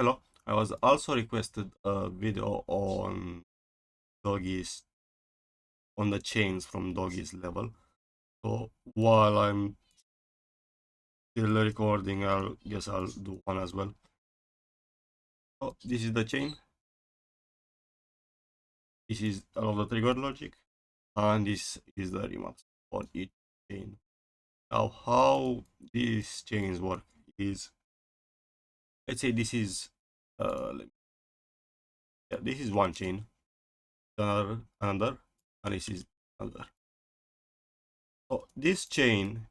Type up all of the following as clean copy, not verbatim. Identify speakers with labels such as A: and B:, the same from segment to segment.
A: Hello, I was also requested a video on Doggie's on the chains from Doggie's level. So while I'm still recording, I guess I'll do one as well. So this is the chain. This is all of the trigger logic, and this is the remaps for each chain. Now, how these chains work is, let's say this is, this is one chain, another, and this is another. So this chain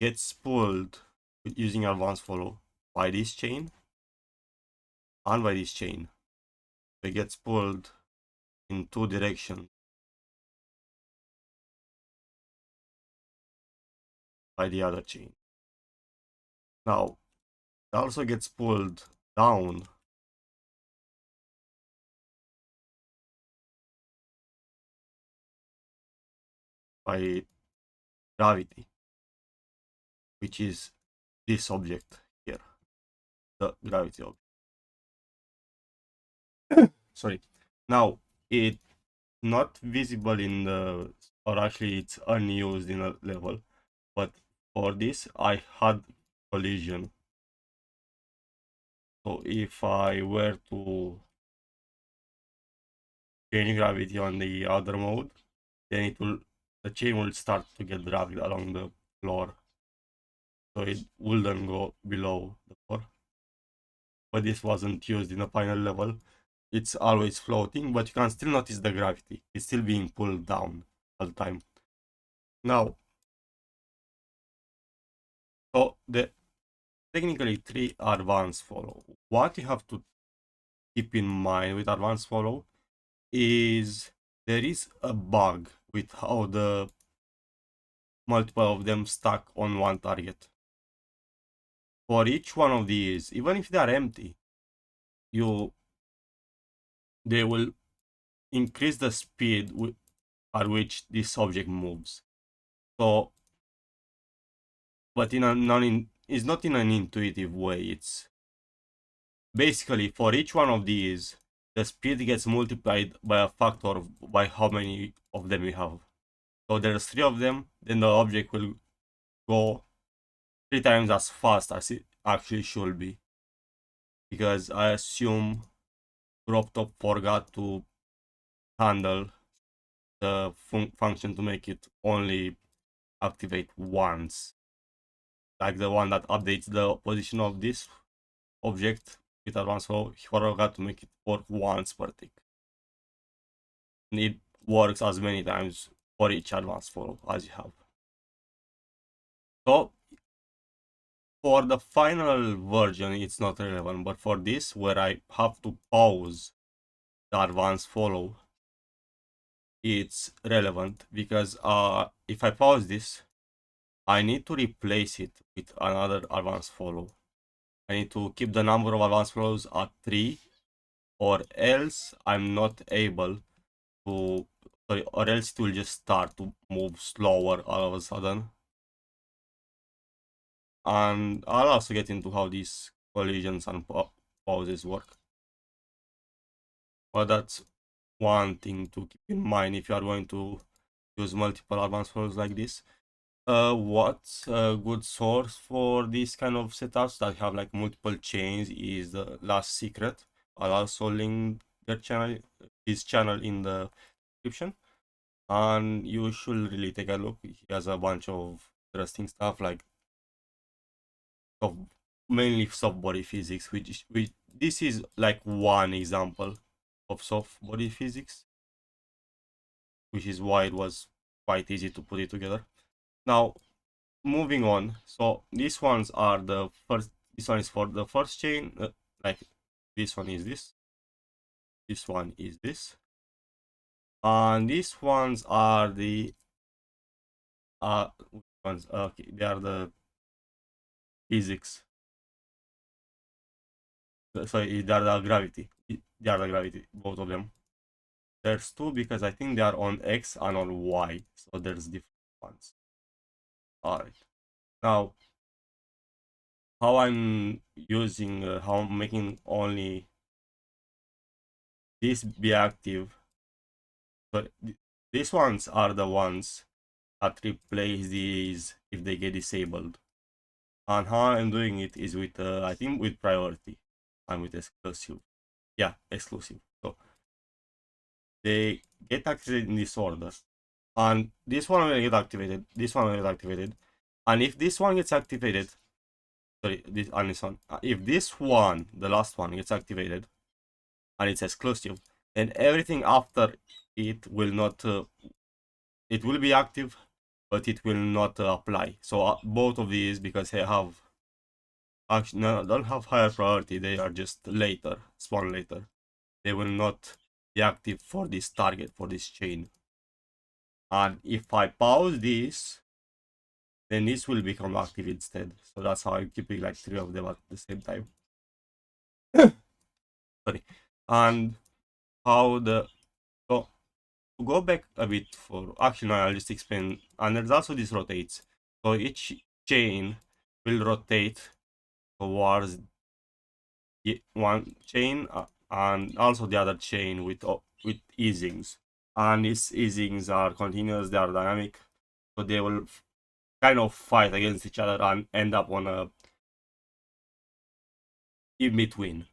A: gets pulled using advanced follow by this chain and by this chain. It gets pulled in two directions by the other chain. Now, it also gets pulled down by gravity, which is this object here, the gravity object. Sorry. Now, it's not visible in the, or actually it's unused in a level, but for this I had collision. So if I were to change gravity on the other mode, then the chain will start to get dragged along the floor. So it wouldn't go below the floor. But this wasn't used in the final level. It's always floating, but you can still notice the gravity. It's still being pulled down all the time. Now, so the technically 3 advanced follow. What you have to keep in mind with advanced follow is there is a bug with how the multiple of them stack on one target. For each one of these, even if they are empty, they will increase the speed at which this object moves. So, but it's not in an intuitive way. It's basically for each one of these, the speed gets multiplied by a factor by how many of them you have. So there's 3 of them, then the object will go 3 times as fast as it actually should be. Because I assume CropTop forgot to handle the function to make it only activate once, like the one that updates the position of this object with advanced flow. He forgot to make it work once per tick. And it works as many times for each advanced follow as you have. So for the final version it's not relevant, but for this where I have to pause the advanced follow, it's relevant because if I pause this, I need to replace it with another advanced follow. I need to keep the number of advanced follows at 3, or else I'm not able to, sorry, or else it will just start to move slower all of a sudden. And I'll also get into how these collisions and pauses work. But that's one thing to keep in mind if you are going to use multiple advanced follows like this. What's a good source for this kind of setups that have like multiple chains is the Last Secret. I'll also link their channel, his channel in the description, and you should really take a look. He has a bunch of interesting stuff like mainly soft body physics, which this is like one example of soft body physics, which is why it was quite easy to put it together. Now, moving on, so these ones are the first, this one is for the first chain, like this one is this one is this, and these ones are the which ones, okay, they are the physics, sorry, they are the gravity, both of them. There's 2 because I think they are on X and on Y, so there's different ones. Alright, now how I'm using, how I'm making only this be active. But these ones are the ones that replace these if they get disabled. And how I'm doing it is with, I think with priority and with exclusive. Yeah, exclusive. So they get activated in this order. And this one will get activated, this one will get activated. And if this one gets activated, sorry, this and this one, if this one, the last one, gets activated and it's exclusive, then everything after it will not, it will be active, but it will not apply. So both of these, because they have, actually, no, don't have higher priority, they are just later, spawn later. They will not be active for this target, for this chain. And if I pause this, then this will become active instead. So that's how I'm keeping like 3 of them at the same time. Sorry. And how the, so to go back a bit for, actually no, I'll just explain. And there's also this rotates. So each chain will rotate towards one chain and also the other chain with easings. And these easings are continuous, they are dynamic, so they will kind of fight against each other and end up on a in between.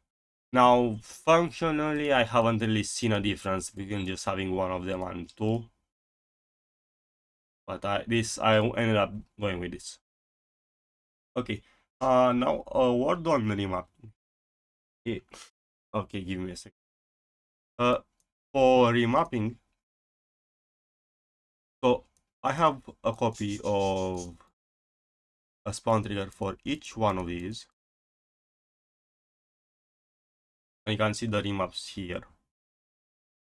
A: Now, functionally, I haven't really seen a difference between just having one of them and two, but I ended up going with this. Okay, now a word on remapping. Okay, give me a second. For remapping, so I have a copy of a spawn trigger for each one of these. And you can see the remaps here.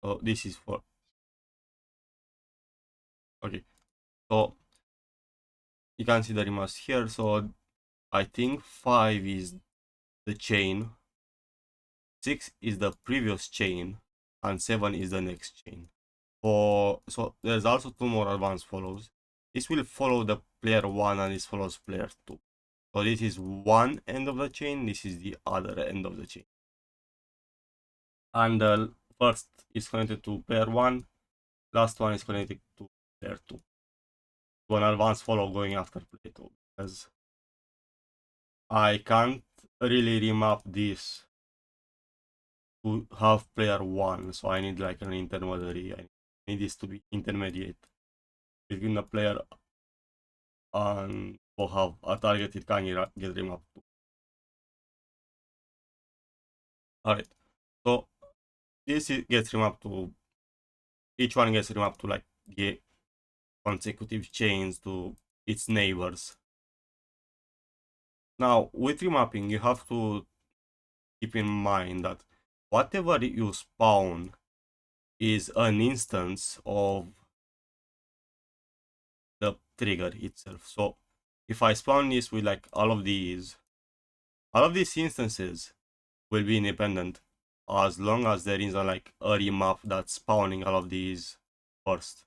A: So this is for, okay, so you can see the remaps here. So I think 5 is the chain, 6 is the previous chain, and 7 is the next chain. So there's also 2 more advanced follows. This will follow the player 1 and this follows player 2. So this is one end of the chain, this is the other end of the chain. And the first is connected to player 1, last one is connected to player 2. To an advanced follow going after player 2, because I can't really remap this to have player 1, so I need like an intermediary. I need this to be intermediate between the player and will have a target it can get remapped to. Alright, so this gets remapped to, each one gets remapped to like the consecutive chains to its neighbors. Now, with remapping, you have to keep in mind that whatever you spawn is an instance of the trigger itself. So if I spawn this with like all of these instances will be independent as long as there is like a remap that's spawning all of these first.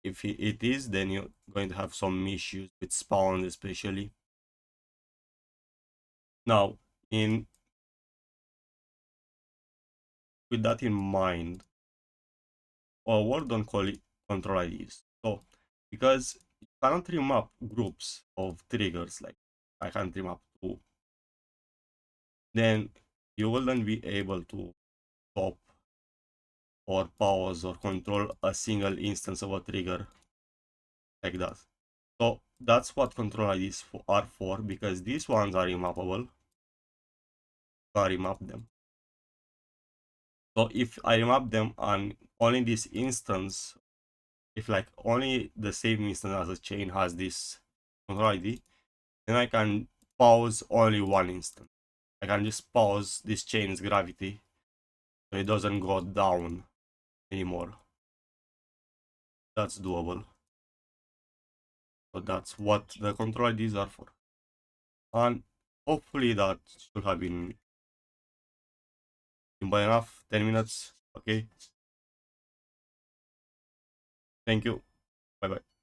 A: If it is, then you're going to have some issues with spawns especially. Now, with that in mind, a word on control IDs. So because you cannot remap groups of triggers, like I can't remap 2, then you will then be able to stop or pause or control a single instance of a trigger like that. So that's what control IDs are for, because these ones are remappable. I remap them. So if I remap them on only this instance, if like only the same instance as a chain has this control ID, then I can pause only one instant. I can just pause this chain's gravity so it doesn't go down anymore. That's doable. So that's what the control IDs are for. And hopefully that should have been by enough. 10 minutes. Okay. Thank you. Bye bye.